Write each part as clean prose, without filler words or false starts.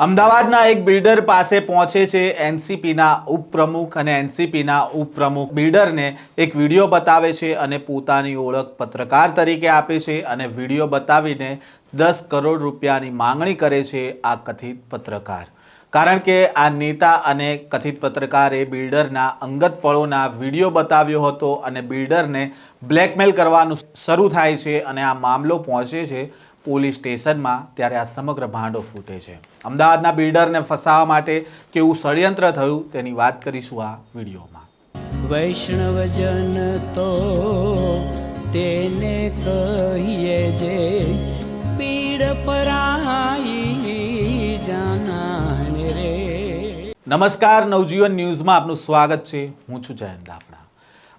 અમદાવાદના એક બિલ્ડર પાસે પહોંચે છે એનસીપીના ઉપપ્રમુખ અને એનસીપીના ઉપપ્રમુખ બિલ્ડરને એક વિડીયો બતાવે છે અને પોતાની ઓળખ પત્રકાર તરીકે આપે છે અને વિડીયો બતાવીને 10 કરોડ રૂપિયાની માંગણી કરે છે આ કથિત પત્રકાર। કારણ કે આ નેતા અને કથિત પત્રકારે બિલ્ડરના અંગત પળોના વિડીયો બતાવ્યો હતો અને બિલ્ડરને બ્લેકમેલ કરવાનું શરૂ થાય છે અને આ મામલો પહોંચે છે પોલીસ સ્ટેશનમાં। ત્યારે આ સમગ્ર ભાંડો ફૂટે છે। અમદાવાદના બિલ્ડરને ફસાવવા માટે કેવું ષડયંત્ર થયું તેની વાત કરીશું આ વિડીયોમાં। વૈષ્ણવજન તો તેને કહીએ જે પીડ પરાઈ જાનાને રે। નમસ્કાર, નવજીવન ન્યૂઝમાં આપનું સ્વાગત છે। હું છું જયંત દાફડા।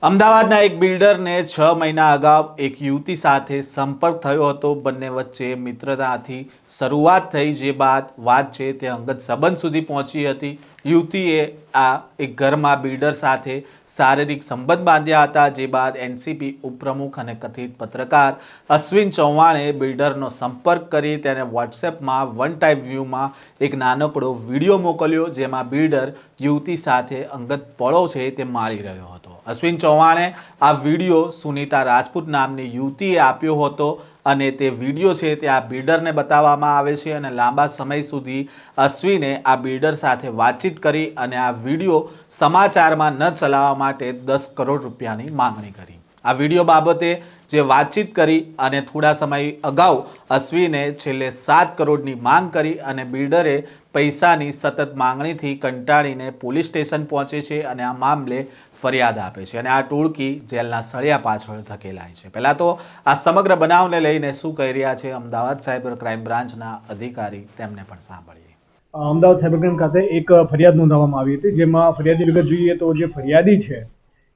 અમદાવાદના એક બિલ્ડરને 6 મહિના અગાઉ એક યુવતી સાથે સંપર્ક થયો હતો। બંને વચ્ચે મિત્રતાથી શરૂઆત થઈ, જે બાદ વાત છે તે અંગત સંબંધ સુધી પહોંચી હતી। યુવતીએ આ એક ઘરમાં બિલ્ડર સાથે શારીરિક સંબંધ બાંધ્યા હતા, જે બાદ એનસીપી ઉપપ્રમુખ અને કથિત પત્રકાર અશ્વિન ચૌહાણે બિલ્ડરનો સંપર્ક કરી તેને વોટ્સએપમાં વન ટાઈમ વ્યૂમાં એક નાનકડો વિડીયો મોકલ્યો, જેમાં બિલ્ડર યુવતી સાથે અંગત પળો છે તે માળી રહ્યો હતો। અશ્વિન ચૌહાણે આ વિડીયો સુનીતા રાજપૂત નામની યુવતીએ આપ્યો હતો અને તે વિડીયો છે તે આ બિલ્ડરને બતાવવામાં આવે છે અને લાંબા સમય સુધી અશ્વિને આ બિલ્ડર સાથે વાતચીત કરી અને આ વિડીયો સમાચારમાં ન ચલાવવા માટે 10 કરોડ રૂપિયાની માંગણી કરી। આ વિડીયો બાબતે જે વાતચીત કરી અને થોડા સમય અગાઉ અશ્વિને છેલ્લે 7 કરોડની માંગ કરી અને બિલ્ડરે પૈસાની સતત માંગણીથી કંટાળીને પોલીસ સ્ટેશન પહોંચે છે અને આ મામલે ફરિયાદ આપે છે અને આ ટોળકી જેલના સળિયા પાછળ ધકેલાય છે। પહેલાં તો આ સમગ્ર બનાવને લઈને શું કહી રહ્યા છે અમદાવાદ સાયબર ક્રાઇમ બ્રાન્ચના અધિકારી, તેમને પણ સાંભળીએ। અમદાવાદ સાયબર ક્રાઇમ ખાતે એક ફરિયાદ નોંધવામાં આવી હતી, જેમાં ફરિયાદી વિગત જોઈએ તો જે ફરિયાદી છે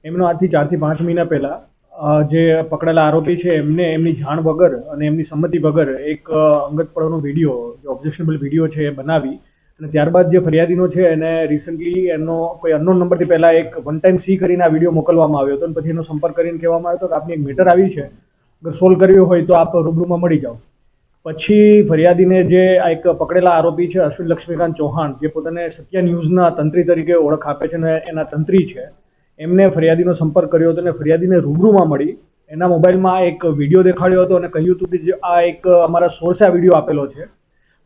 એમનો આજથી 4 થી 5 મહિના પહેલાં જે પકડાયેલા આરોપી છે એમને એમની જાણ વગર અને એમની સંમતિ વગર એક અંગત પળોનો વિડીયો, જે ઓબ્જેક્શનેબલ વિડીયો છે એ બનાવી અને ત્યારબાદ જે ફરિયાદીનો છે એને રિસન્ટલી એમનો કોઈ અનનોન નંબરથી પહેલાં એક વન ટાઈમ સી કરીને આ વિડીયો મોકલવામાં આવ્યો હતો અને પછી એનો સંપર્ક કરીને કહેવામાં આવ્યો હતો કે આપની એક મેટર આવી છે, અગર સોલ્વ કરવી હોય તો આપ રૂબરૂમાં મળી જાઓ। પછી ફરિયાદીને જે આ એક પકડેલા આરોપી છે અશ્વિન લક્ષ્મીકાંત ચૌહાણ, જે પોતાને સત્ય ન્યૂઝના તંત્રી તરીકે ઓળખ આપે છે અને એના તંત્રી છે, એમને ફરિયાદીનો સંપર્ક કર્યો હતો અને ફરિયાદીને રૂબરૂમાં મળી એના મોબાઈલમાં એક વિડીયો દેખાડ્યો હતો અને કહ્યું હતું કે જે આ એક અમારા સોર્સે આ વિડીયો આપેલો છે,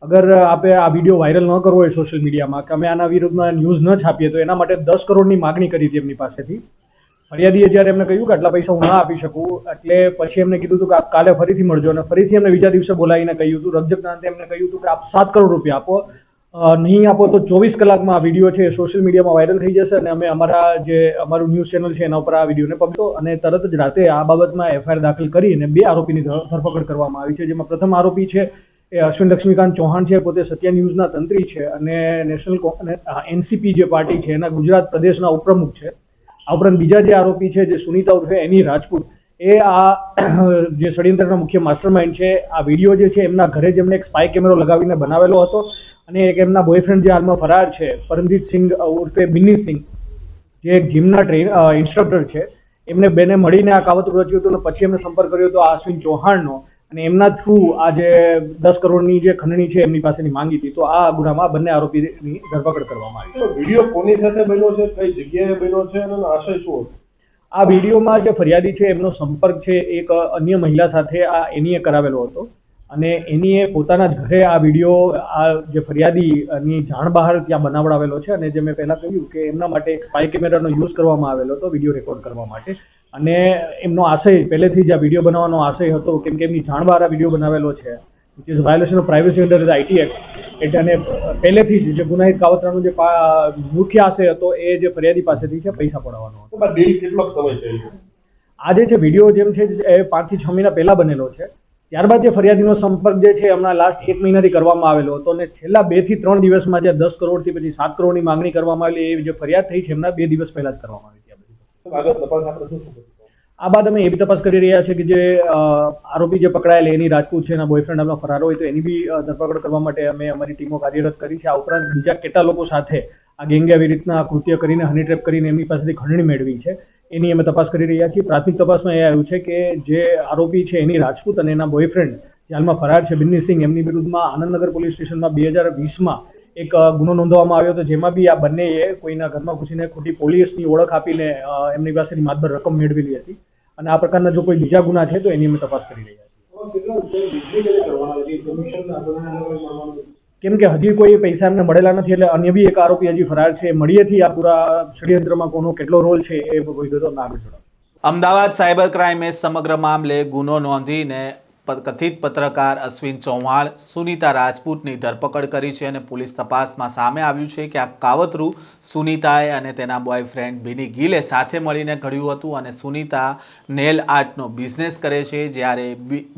અગર આપે આ વિડીયો વાયરલ ન કરવો હોય સોશિયલ મીડિયામાં, કે અમે આના વિરુદ્ધમાં ન્યૂઝ ન છાપીએ તો એના માટે 10 કરોડની માગણી કરી હતી એમની પાસેથી। ફરિયાદીએ જ્યારે એમને કહ્યું કે આટલા પૈસા હું ના આપી શકું, એટલે પછી એમને કીધું હતું કે આપ કાલે ફરીથી મળજો અને ફરીથી એમને બીજા દિવસે બોલાવીને કહ્યું હતું, રકઝકના અંતે એમને કહ્યું હતું કે આપ 7 કરોડ રૂપિયા આપો, નહીં આપો તો 24 કલાકમાં આ વિડીયો છે એ સોશિયલ મીડિયામાં વાયરલ થઈ જશે અને અમે અમારું ન્યૂઝ ચેનલ છે એના ઉપર આ વિડીયોને પકડો। અને તરત જ રાતે આ બાબતમાં એફઆઈઆર દાખલ કરી અને 2 આરોપીની ધરપકડ કરવામાં આવી છે, જેમાં પ્રથમ આરોપી છે એ અશ્વિન લક્ષ્મીકાંત ચૌહાણ છે, પોતે સત્ય ન્યૂઝના તંત્રી છે અને એનસીપી જે પાર્ટી છે એના ગુજરાત પ્રદેશના ઉપપ્રમુખ છે। આ ઉપરાંત બીજા જે આરોપી છે જે સુનીતા ઉર્ફે એની રાજપૂત, એ આ જે ષડયંત્રના મુખ્ય માસ્ટરમાઇન્ડ છે। આ વિડીયો જે છે એમના ઘરે જ એમને એક સ્પાય કેમેરો લગાવીને બનાવેલો હતો અને એક એમના બોયફ્રેન્ડ જે હાલમાં ફરાર છે પરમજીત સિંઘ ઉર્ફે બિન્ની સિંઘ, જે એક જીમના ઇન્સ્ટ્રક્ટર છે, એમને બેને મળીને આ કાવતરું રચ્યું હતું અને પછી એમને સંપર્ક કર્યો હતો આ અશ્વિન ચૌહાણનો અને એમના થ્રુ આ જે 10 કરોડની જે ખંડણી છે એમની પાસેની માંગી હતી। તો આ ગુનામાં બંને આરોપીની ધરપકડ કરવામાં આવી છે। વિડીયો કોની સાથે બન્યો છે, કઈ જગ્યાએ બન્યો છે અને એનો આશય શું હતો? આ વિડીયોમાં જે ફરિયાદી છે એમનો સંપર્ક છે એક અન્ય મહિલા સાથે આ એનીએ કરાવેલો હતો અને એનીએ પોતાના જ ઘરે આ વિડીયો આ જે ફરિયાદીની જાણ બહાર ત્યાં બનાવડાવેલો છે અને જે મેં પહેલાં કહ્યું કે એમના માટે એક સ્પાય કેમેરાનો યુઝ કરવામાં આવેલો હતો વિડીયો રેકોર્ડ કરવા માટે અને એમનો આશય પહેલેથી જ આ વિડીયો બનાવવાનો આશય હતો, કેમ કે એમની જાણ બહાર આ વિડીયો બનાવેલો છે, which is violation of privacy under the IT act, એટલે અને પહેલેથી જ જે ગુનાહિત કાવતરાનો જે મુખ્ય આશય હતો એ જે ફરિયાદી પાસેથી છે પૈસા પડાવવાનો હતો। ડીલ કેટલો સમય થઈ ગયો? આ જે છે વિડીયો જેમ છે એ 5 થી 6 મહિના પહેલા બનેલો છે। ત્યારબાદ જે ફરિયાદીનો સંપર્ક જે છે હમણાં લાસ્ટ 1 મહિનાથી કરવામાં આવેલો હતો અને છેલ્લા 2 થી 3 દિવસમાં જે 10 કરોડથી પછી 7 કરોડની માંગણી કરવામાં આવેલી, એ જે ફરિયાદ થઈ છે એમના 2 દિવસ પહેલા જ કરવામાં આવી હતી। આ બાદ અમે એવી તપાસ કરી રહ્યા છીએ કે જે આરોપી જે પકડાયેલ એની રાજપૂત છે, એના બોયફ્રેન્ડ હમણાં ફરાર હોય તો એની બી ધરપકડ કરવા માટે અમે અમારી ટીમો કાર્યરત કરી છે। આ ઉપરાંત બીજા કેટલા લોકો સાથે આ ગેંગે આવી રીતના કૃત્ય કરીને હની ટ્રેપ કરીને એમની પાસેથી ખંડણી મેળવી છે એની અમે તપાસ કરી રહ્યા છીએ। પ્રાથમિક તપાસમાં એ આવ્યું છે કે જે આરોપી છે એની રાજપૂત અને એના બોયફ્રેન્ડ જે હાલમાં ફરાર છે બિન્ની સિંઘ, એમની વિરુદ્ધમાં આનંદનગર પોલીસ સ્ટેશનમાં 2020માં એક ગુનો નોંધવામાં આવ્યો હતો, જેમાં બી આ બંનેએ કોઈના ઘરમાં ઘૂસીને ખોટી પોલીસની ઓળખ આપીને એમની પાસેથી માતબર રકમ મેળવેલી હતી. અને આ પ્રકારના જો કોઈ બીજા ગુના છે તો એની અમે તપાસ કરી રહ્યા છીએ. કેમ કે હજી કોઈ પૈસા એમને મળેલા નથી, એટલે અન્ય બી એક આરોપી હજી ફરાર છે. મળીએથી આ પૂરા ષડયંત્રમાં કોનો કેટલો રોલ છે એ વિગતો અમે આગળ જણાવીશું. અમદાવાદ સાયબર ક્રાઇમે સમગ્ર મામલે ગુનો નોંધીને કથિત પત્રકાર અશ્વિન ચૌહાણ, સુનીતા રાજપૂતની ધરપકડ કરી છે અને પોલીસ તપાસમાં સામે આવ્યું છે કે આ કાવતરું સુનીતાએ અને તેના બોયફ્રેન્ડ બિની ગિલે સાથે મળીને ઘડ્યું હતું. અને સુનીતા નેલ આર્ટનો બિઝનેસ કરે છે, જ્યારે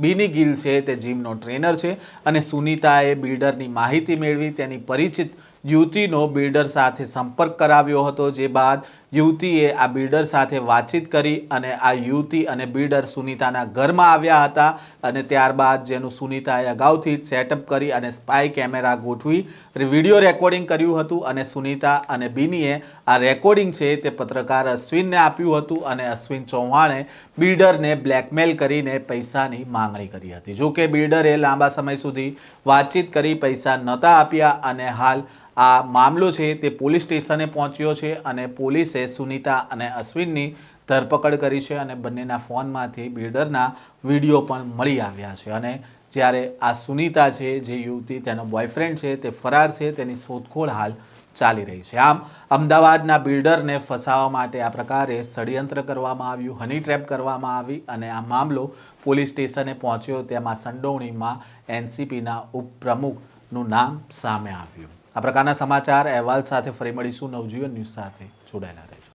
બિની ગિલ છે તે જીમનો ટ્રેનર છે. અને સુનીતાએ બિલ્ડરની માહિતી મેળવી તેની પરિચિત યુવતીનો બિલ્ડર સાથે સંપર્ક કરાવ્યો હતો, જે બાદ યુવતીએ આ બિલ્ડર સાથે વાતચીત કરી અને આ યુવતી અને બિલ્ડર સુનીતાના ઘરમાં આવ્યા હતા. અને ત્યારબાદ જેનું સુનીતાએ અગાઉથી જ સેટઅપ કરી અને સ્પાય કેમેરા ગોઠવી વિડીયો રેકોર્ડિંગ કર્યું હતું. અને સુનીતા અને બિનીએ આ રેકોર્ડિંગ છે તે પત્રકાર અશ્વિનને આપ્યું હતું. અને અશ્વિન ચૌહાણે બિલ્ડરને બ્લેકમેલ કરીને પૈસાની માંગણી કરી હતી. જોકે બિલ્ડરે લાંબા સમય સુધી વાતચીત કરી પૈસા નહોતા આપ્યા. અને હાલ આ મામલો છે તે પોલીસ સ્ટેશને પહોંચ્યો છે અને પોલીસે સુનીતા અને અશ્વિનની ધરપકડ કરી છે. અને બંનેના ફોનમાંથી બિલ્ડરના વિડીયો પણ મળી આવ્યા છે. અને જ્યારે આ સુનીતા છે, જે યુવતી તેનો બોયફ્રેન્ડ છે, તે ફરાર છે, તેની શોધખોળ હાલ ચાલી રહી છે. આમ અમદાવાદના બિલ્ડરને ફસાવવા માટે આ પ્રકારે ષડયંત્ર કરવામાં આવ્યું, હની ટ્રેપ કરવામાં આવી અને આ મામલો પોલીસ સ્ટેશને પહોંચ્યો. તેમાં સંડોવણીમાં એનસીપીના ઉપપ્રમુખનું નામ સામે આવ્યું. આ પ્રકારના સમાચાર અહેવાલ સાથે ફરી મળીશું. નવજીવન ન્યૂઝ સાથે જોડાયેલા રહેજો.